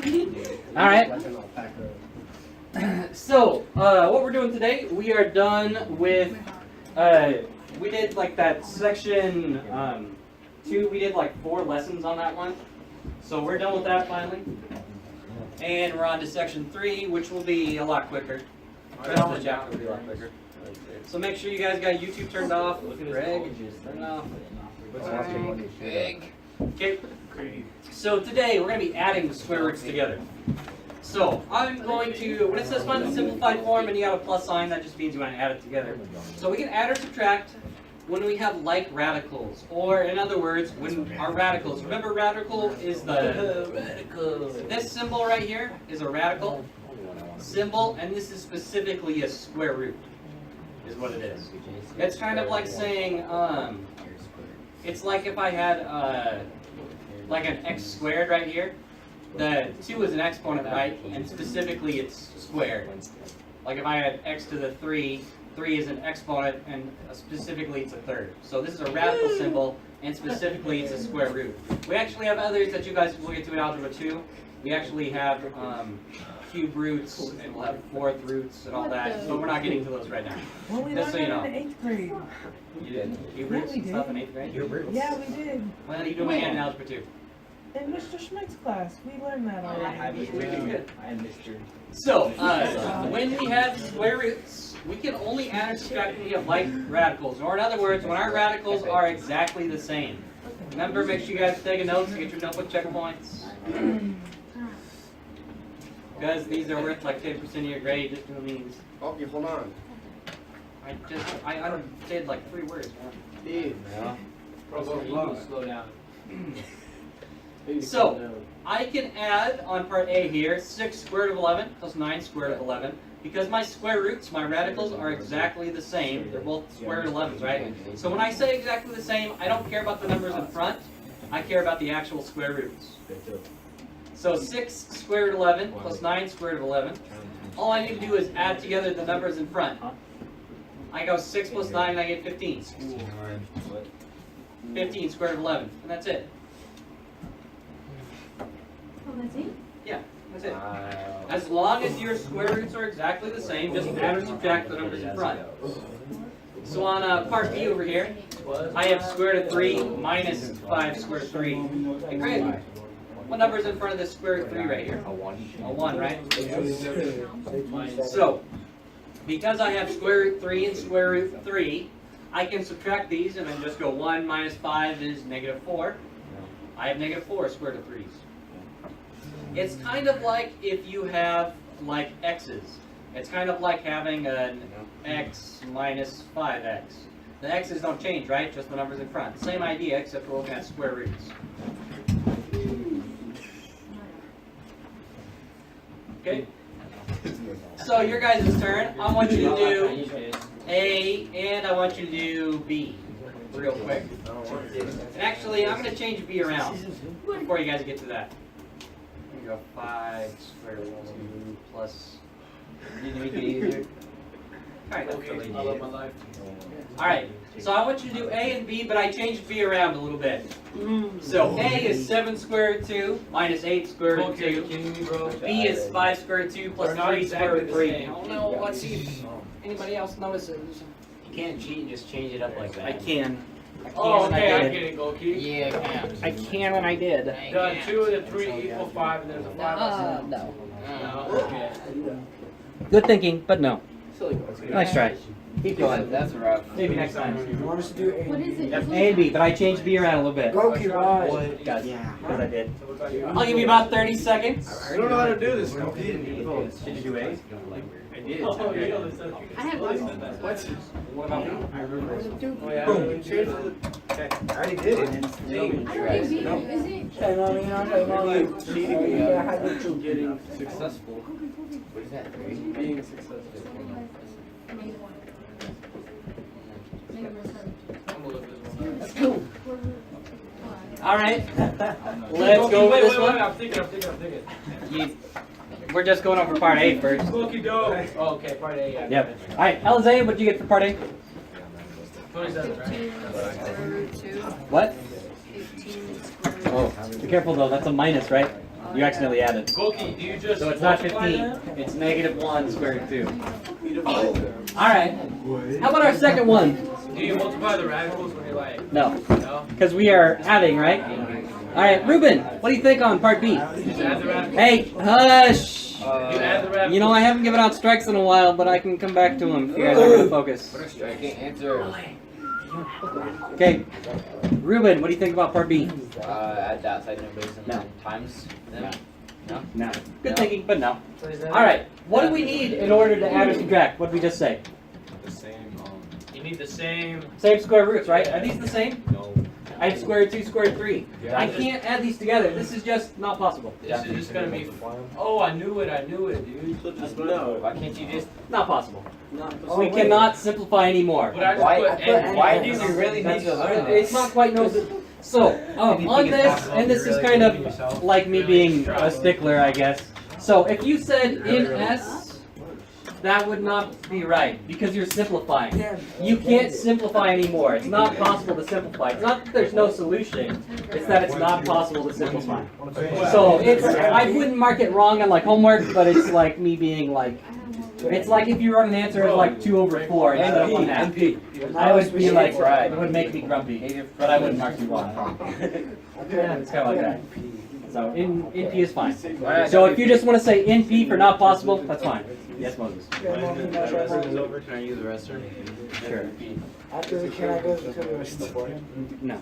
All right. So, what we're doing today, we are done with, we did like that section 2, we did like 4 lessons on that one. So we're done with that finally. And we're on to section 3, which will be a lot quicker. The rest of the chapter will be a lot quicker. So make sure you guys got YouTube turned off. Greg, turn it off. Okay. So today we're going to be adding the square roots together. So I'm going to, when it says find the simplified form and you have a plus sign, that just means you want to add it together. So we can add or subtract when we have like radicals, or in other words, when our radicals. Remember, radical is this symbol right here is a radical symbol, and this is specifically a square root, is what it is. It's kind of like saying, it's like if I had like an x squared right here. The 2 is an exponent, right? And specifically it's squared. Like if I had x to the 3, 3 is an exponent, and specifically it's a third. So this is a radical symbol, and specifically it's a square root. We actually have others that you guys will get to in Algebra 2. We actually have cube roots, and we'll have fourth roots and all that, but we're not getting to those right now. Well, we Just learned so you that know. in the 8th grade. You did? Cube Yeah, roots we and stuff did. in 8th grade? Yeah, we did. Well, you do it again in Algebra 2. In Mr. Schmidt's class, we learned that already. So, when we have square roots, we can only add or subtract when we have like radicals. Or in other words, when our radicals are exactly the same. Remember, make sure you guys take a note, so get your notebook checkpoints. Because these are worth like 10% of your grade, just doing these. Oh, you hold on. I did like 3 words, man. Dude, Yeah. slow down. So, I can add on part A here, 6 square root of 11 plus 9 square root of 11. Because my square roots, my radicals, are exactly the same. They're both square root of 11s, right? So when I say exactly the same, I don't care about the numbers in front. I care about the actual square roots. So 6 square root of 11 plus 9 square root of 11. All I need to do is add together the numbers in front. I go 6 plus 9 and I get 15. 15 square root of 11. And that's it. Oh, that's it? Yeah, that's it. As long as your square roots are exactly the same, just add or subtract the numbers in front. So on part B over here, I have square root of 3 minus 5 square root of 3. Hey, Greg, what number is in front of this square root of 3 right here? A 1, right? So, because I have square root 3 and square root 3, I can subtract these and then just go 1 minus 5 is negative 4. I have negative 4 square root of 3's. It's kind of like if you have like x's. It's kind of like having an x minus 5x. The x's don't change, right? Just the numbers in front. Same idea, except we're looking at square roots. Okay? So your guys' turn. I want you to do A, and I want you to do B real quick. And actually, I'm going to change B around before you guys get to that. We go 5 square root of 2 plus. You make it easier. Alright, that's really easy. Alright, so I want you to do A and B, but I changed B around a little bit. So A is 7 square root of 2 minus 8 square root of 2. B is 5 square root of 2 plus 3 square root of 3. Oh no, let's see if anybody else notices. You can't cheat and just change it up like that. I can. Oh, okay, I did. get it, Goki. Yeah, I can. I can when I did. Done 2 and 3 equal 5, and there's a 5 outside. No. No, okay. Good thinking, but no. Nice try. Keep going. That's rough. Maybe next time. You want us to do What is it? A and B, but I changed B around a little bit. Go, why? Because I did. I'll give you about 30 seconds. I don't know how to do this, Goki. Did you do A? I did. I have one. What about B? Oh, yeah. Okay. I already did it. I don't think B, is it? Shame on me, shame on you. Yeah, I did too. Getting successful. What is that, 3? Being successful. Let's go. All right. Let's go with this one. I'm thinking. We're just going over part A first. Goki do. Oh, okay, part A, yeah. Yep. All right, Elze, what'd you get for part A? 27, right? 15 square root 2. What? 15 square root Oh, be careful though. That's a minus, right? You accidentally added. Goki, do you just So it's not multiply 15, them? it's -1 square root 2. Alright, how about our second one? Do you multiply the radicals when you're like, No, no? because we are adding, right? Alright, Ruben, what do you think on part B? You just add the radicals? Hey, hush! You add the radicals? You know, I haven't given out strikes in a while, but I can come back to them if you guys are going to focus. What a striking answer. Okay, Ruben, what do you think about part B? Add that side numbers and No. then times them. No. Good thinking, but no. Alright, what do we need in order to add or subtract? What did we just say? You need the same. Same square roots, right? Are these the same? No. I have square root 2, square root 3. Yeah. I can't add these together. This is just not possible. This is just gonna be. Oh, I knew it, dude. No. Why can't you just? Not possible. We cannot simplify anymore. But I just Why? put N. Why do you really need to learn It's this? not quite no. So, on this, and this is kind of like me being a stickler, I guess. So, if you said in S, that would not be right, because you're simplifying. You can't simplify anymore. It's not possible to simplify. It's not that there's no solution, it's that it's not possible to simplify. So, I wouldn't mark it wrong on like homework, but it's like me being like, it's like if you wrote an answer as like 2/4 instead of 1/2. I would be like, it would make me grumpy, but I wouldn't mark you wrong. It's kind of like that. So NP is fine. So if you just want to say NP for not possible, that's fine. Yes, Moses. When the lesson is over, can I use the restroom? Sure. After, can I go to the rest of the No.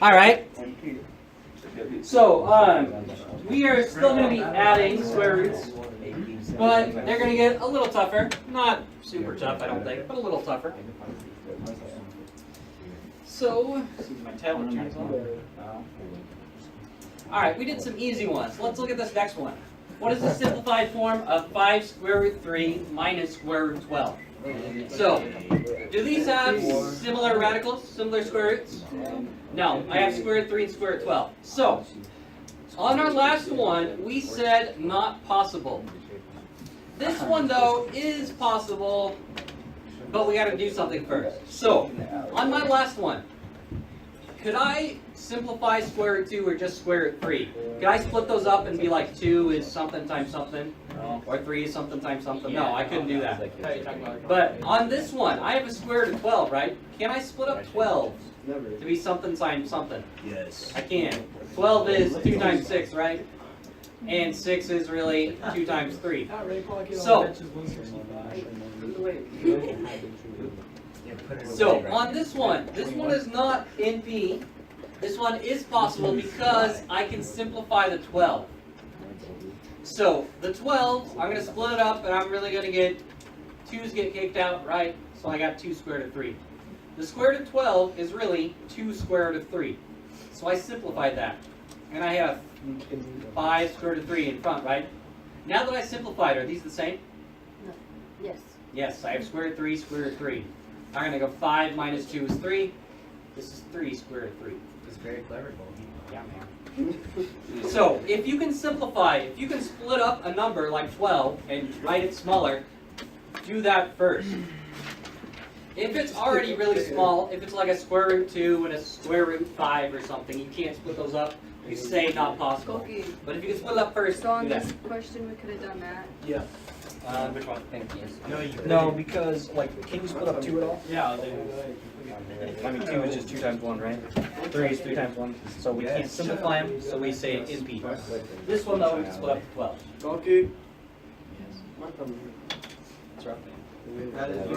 All right. So we are still going to be adding square roots, but they're going to get a little tougher. Not super tough, I don't think, but a little tougher. So, see if my tablet turns on. All right, we did some easy ones. Let's look at this next one. What is the simplified form of 5 square root 3 minus square root 12? So, do these have similar radicals, similar square roots? No, I have square root 3 and square root 12. So, on our last one, we said not possible. This one, though, is possible, but we got to do something first. So, on my last one, could I simplify square root 2 or just square root 3? Could I split those up and be like 2 is something times something? Or 3 is something times something? No, I couldn't do that. How you talking about? But on this one, I have a square root of 12, right? Can I split up 12 to be something times something? Yes. I can. 12 is 2 times 6, right? And 6 is really 2 times 3. So, on this one is not NP. This one is possible because I can simplify the 12. So, the 12, I'm going to split it up and I'm really going to get 2's get kicked out, right? So I got 2 square root of 3. The square root of 12 is really 2 square root of 3. So I simplified that. And I have 5 square root of 3 in front, right? Now that I simplified, are these the same? Yes. Yes, I have square root of 3, square root of 3. I'm going to go 5 minus 2 is 3. This is 3 square root of 3. It's very clever, Goldie. Yeah, man. So, if you can simplify, if you can split up a number like 12 and write it smaller, do that first. If it's already really small, if it's like a square root 2 and a square root 5 or something, you can't split those up. You say not possible. Okay. But if you can split it up first, So on do that. this question, we could have done that. Yeah. Which one? Thank you. No, because, like, can you split up 2 at all? Yeah, I'll do. I mean, 2 is just 2 times 1, right? 3 is 3 times 1. So we can't simplify them, so we say NP. This one, though, we can split up to 12. Okay. That's right. That is If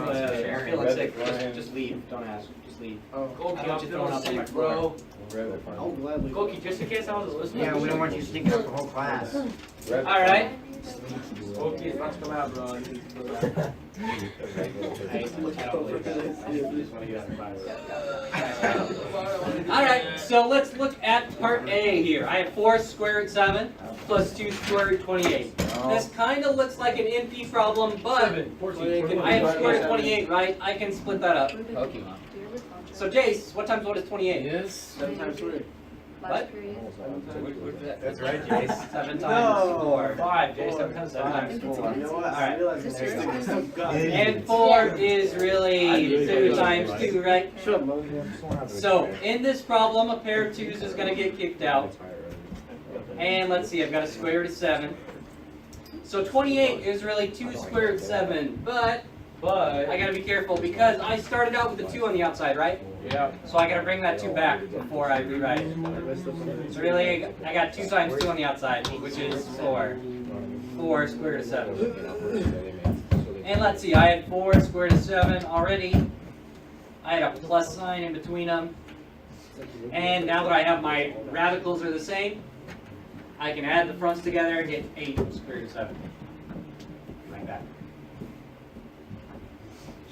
you're feeling sick, just leave. Don't ask. Just leave. Goki, I don't want I'm you throwing feeling up on my sick, bro. I'll gladly. Goki, just in case I was listening. Yeah, we don't want you stinking up the whole class. Alright. Goki is about to come out, bro. Alright, so let's look at part A here. I have 4 square root 7 plus 2 square root 28. This kind of looks like an NP problem, but 14. I have square root 28, right? I can split that up. Pokemon. So Jace, what times what is 28? Yes. 7 times 3. What? Last period. That's right, Jace. 7 times No. 4. 5, Jay, 7 times 7 times 4. You know what? Alright. I realize Is there's this some God. And 4 is really 2 times 2, right? So, in this problem, a pair of 2's is going to get kicked out. And let's see, I've got a square root of 7. So 28 is really 2 square root of 7, but I gotta be careful because I started out with the 2 on the outside, right? Yeah. So I gotta bring that 2 back before I rewrite it. So really, I got 2 times 2 on the outside, which is 4. 4 square root of 7. And let's see, I had 4 square root of 7 already. I had a plus sign in between them. And now that I have my radicals are the same, I can add the fronts together and get 8 square root of 7. Like that.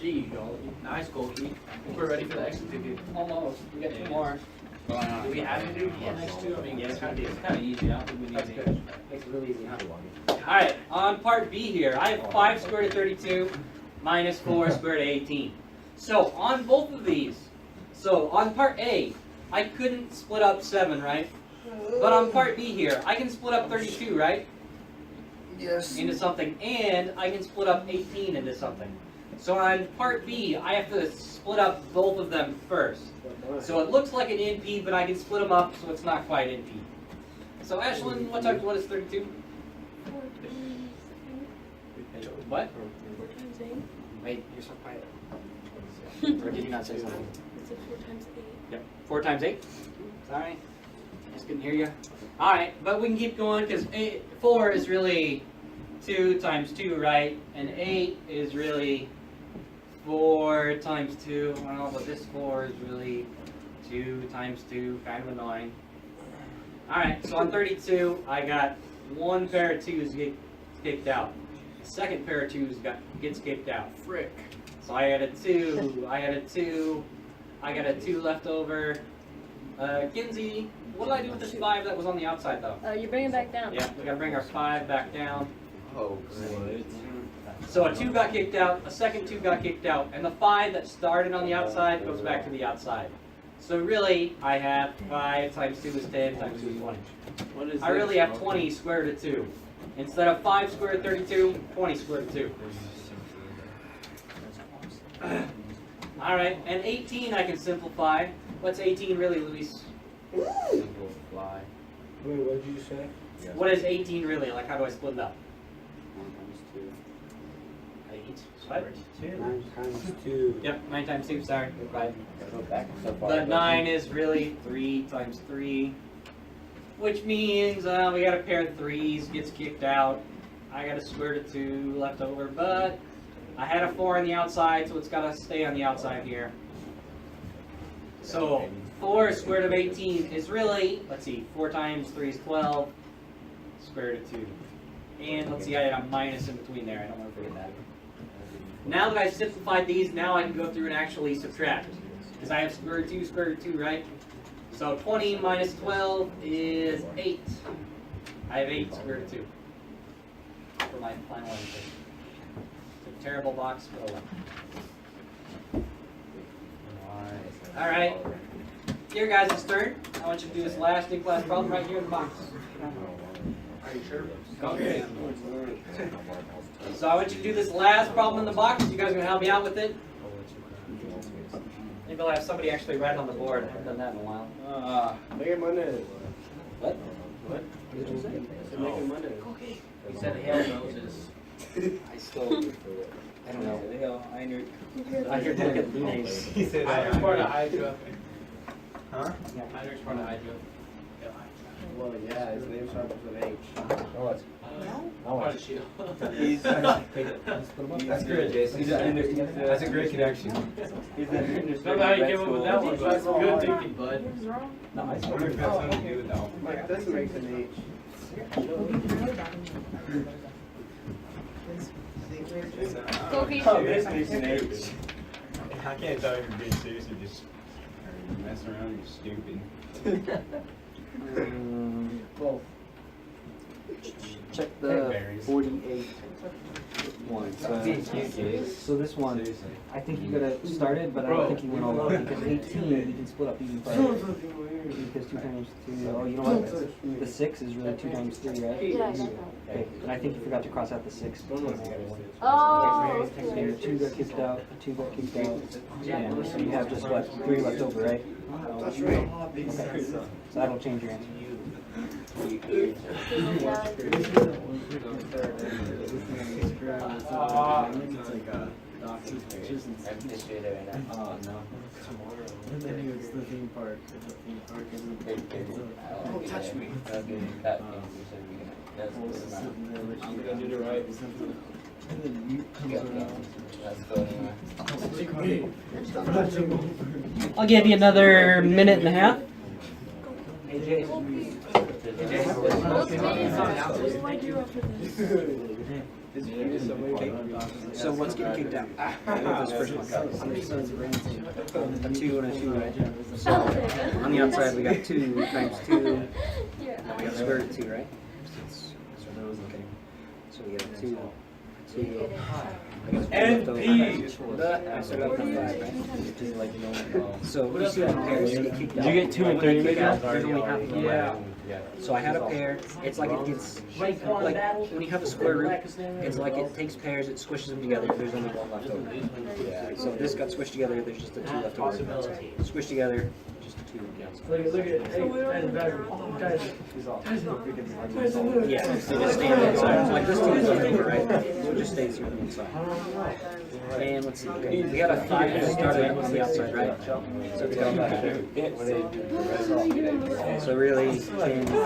Gee, Goldie. Nice, Goldie. We're ready for the exit ticket. Almost. We got 2 more. Do we have to do the next two? I mean, it's kind of easy. I don't think we need to. Makes it really easy, huh? Alright, on part B here, I have 5 square root of 32 minus 4 square root of 18. So, on both of these, so on part A, I couldn't split up 7, right? But on part B here, I can split up 32, right? Yes. Into something, and I can split up 18 into something. So on part B, I have to split up both of them first. So it looks like an NP, but I can split them up so it's not quite NP. So Ashlyn, what is 32? 4 times What? 4 times 8. Wait, you're so quiet. Or did you not say something? It's 4 times 8. Yep. 4 times 8? Sorry. Just couldn't hear you. Alright, but we can keep going because 4 is really 2 times 2, right? And 8 is really 4 times 2. I don't know, but this 4 is really 2 times 2. Kind of annoying. Alright, so on 32, I got 1 pair of 2s get kicked out. The second pair of 2s gets kicked out. Frick. So I added 2, I added 2, I got a 2 left over. Kinsey, what did I do with this 5 that was on the outside though? You bring it back down. Yeah, we gotta bring our 5 back down. Oh, great. So a 2 got kicked out, a second 2 got kicked out, and the 5 that started on the outside goes back to the outside. So really, I have 5 times 2 is 10, times 2 is 20. What is I really have 20 square root of 2. Instead of 5 square root of 32, 20 square root of 2. Alright, and 18 I can simplify. What's 18 really, Luis? Simplify. Wait, what did you say? What is 18 really? Like, how do I split it up? 8. What? 9 times 2. Yep, 9 times 2, sorry. Right. Go back so far. The 9 is really 3 times 3. Which means we got a pair of 3s, gets kicked out. I got a square root of 2 left over, but I had a 4 on the outside, so it's got to stay on the outside here. So 4 square root of 18 is really, let's see, 4 times 3 is 12, square root of 2. And let's see, I had a minus in between there, I don't want to forget that. Now that I've simplified these, now I can go through and actually subtract. Because I have square root of 2, right? So 20 minus 12 is 8. I have 8 square root of 2 for my final answer. It's a terrible box, but oh well. Alright, your guys' turn. I want you to do this last in-class problem right here in the box. Are you sure? Okay. So I want you to do this last problem in the box. You guys are going to help me out with it? Maybe I'll have somebody actually write on the board. I haven't done that in a while. Make it Monday. What? What did you say? Make it Monday. Okay. He said hell Moses. I still, I don't know. Hell, I knew. I hear look at names. He said I heard part of Hydra. Huh? I heard part of Hydra. Well, yeah, his name starts with an H. Oh, it's Part of Shield. That's good, Jason. That's a great connection. Remember how you came up with that one? That's good thinking, bud. What was wrong? no, I I wonder if that's something to do with the alphabet. Like, this makes an Cookie. Oh, this makes an H. I can't tell if you're being serious or just messing around. You're stupid. Well, check the 48 one. So this one, I think you gotta start it, but I don't think you went all out because 18 you can split up even further. Because 2 times 2, oh, you know what? The 6 is really 2 times 3, right? Yeah, I got that. Okay, and I think you forgot to cross out the 6. Oh, So your 2 got kicked out, the 2 got kicked out, and so you have just what, 3 left over, right? That's right. Okay. So that'll change your answer. Administrator right now. Oh no. And then it's the theme park. The theme park isn't. Don't touch me. That's I'm gonna do the right. And then you comes around. I'll give you another minute and a half. So what's getting kicked out? This first one. A 2 and a 2, right? So on the outside we got 2 times 2. And we got square root of 2, right? So we got a 2. 2. NP. I started out with a 5, right? So you see that pairs get kicked out. Did you get 2 and 3 maybe? There's only half of them. Yeah. So I had a pair. It's like it gets like when you have a square root, it's like it takes pairs, it squishes them together. There's only one left over. So this got squished together. There's just a 2 left over. Squished together, just a 2 on the outside. Yeah, they just stay on the inside. So like this 2 is left over, right? So it just stays here on the inside. And let's see. Okay, we got a 5 that started on the outside, right? So it's got back there. So really, 10, 20.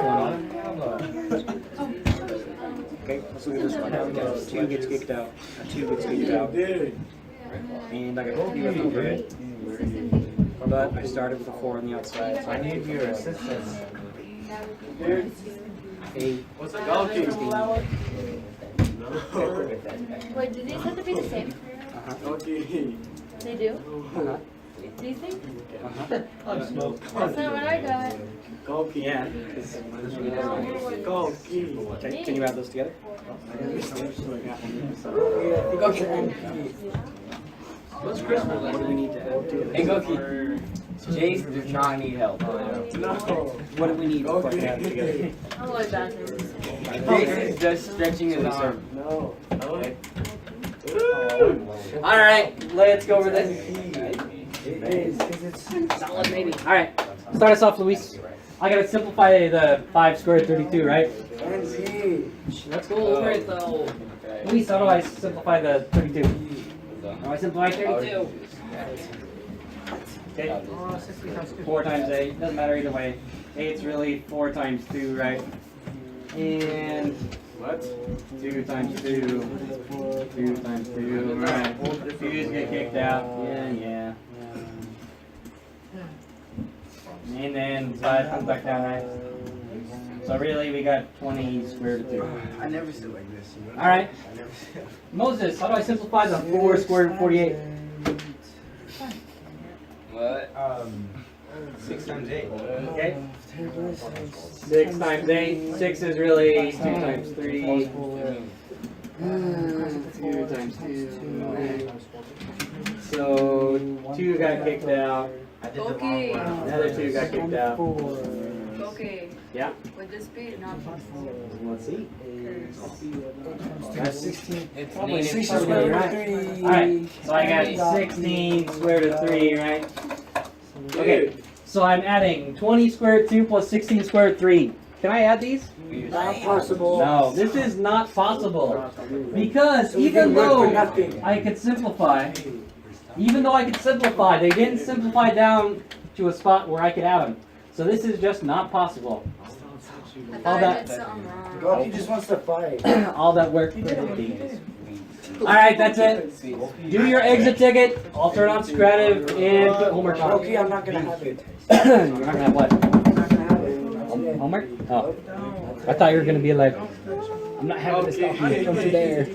Okay, let's look at this one. 2 gets kicked out. A 2 gets kicked out. And I got 3 left over. But I started with a 4 on the outside. So I need your assistance. 8. What's that? Go, 16. Wait, do these have to be the same? Okay. They do? Uh-huh. Do you think? Uh-huh. That's not what I got. Go, key. Yeah. Go, key. Okay, can you add those together? What's Christmas? What do we need to add to it? Hey, Goki. Jace does not need help. No. What do we need to fucking add together? I'm going bathroom. Jace is just stretching his arm. No. Okay. Alright, let's go over this. Solid maybe. Alright, start us off, Luis. I gotta simplify the 5 squared 32, right? Let's go over it though. Luis, how do I simplify the 32? How do I simplify 32? Okay. 4 times 8, doesn't matter either way. 8's really 4 times 2, right? And What? 2 times 2, 2 times 2, right. 2's get kicked out, yeah. And then 5 comes back down, right? So really we got 20 squared root of 2. I never sit like this. You know? Alright, I never sit. Moses, how do I simplify the 4 squared root of 48? What? 6 times 8. Okay. 6 times 8. 6 is really 2 times 3. 2 times 2. So 2 got kicked out. Okay. Another 2 got kicked out. Okay. Yeah. Would this be not possible? Let's see. That's 16. It's Probably needed. 16 probably squared root right. of 3. Alright, so I got 16 squared root of 3, right? Okay, so I'm adding 20 squared root of 2 plus 16 squared root of 3. Can I add these? Not possible. No, this is not possible. Because So we even can work for though nothing. I could simplify, they didn't simplify down to a spot where I could add them. So this is just not possible. I All thought I that- did something wrong. God, he just wants to fight. All that work for nothing. Alright, that's it. Do your exit ticket, I'll turn on Scrative, and put homework on. Okay, I'm not gonna have it. You're not gonna have what? I'm not gonna have it. Homework? Oh. I thought you were gonna be like, I'm not having this stuff. Don't you dare.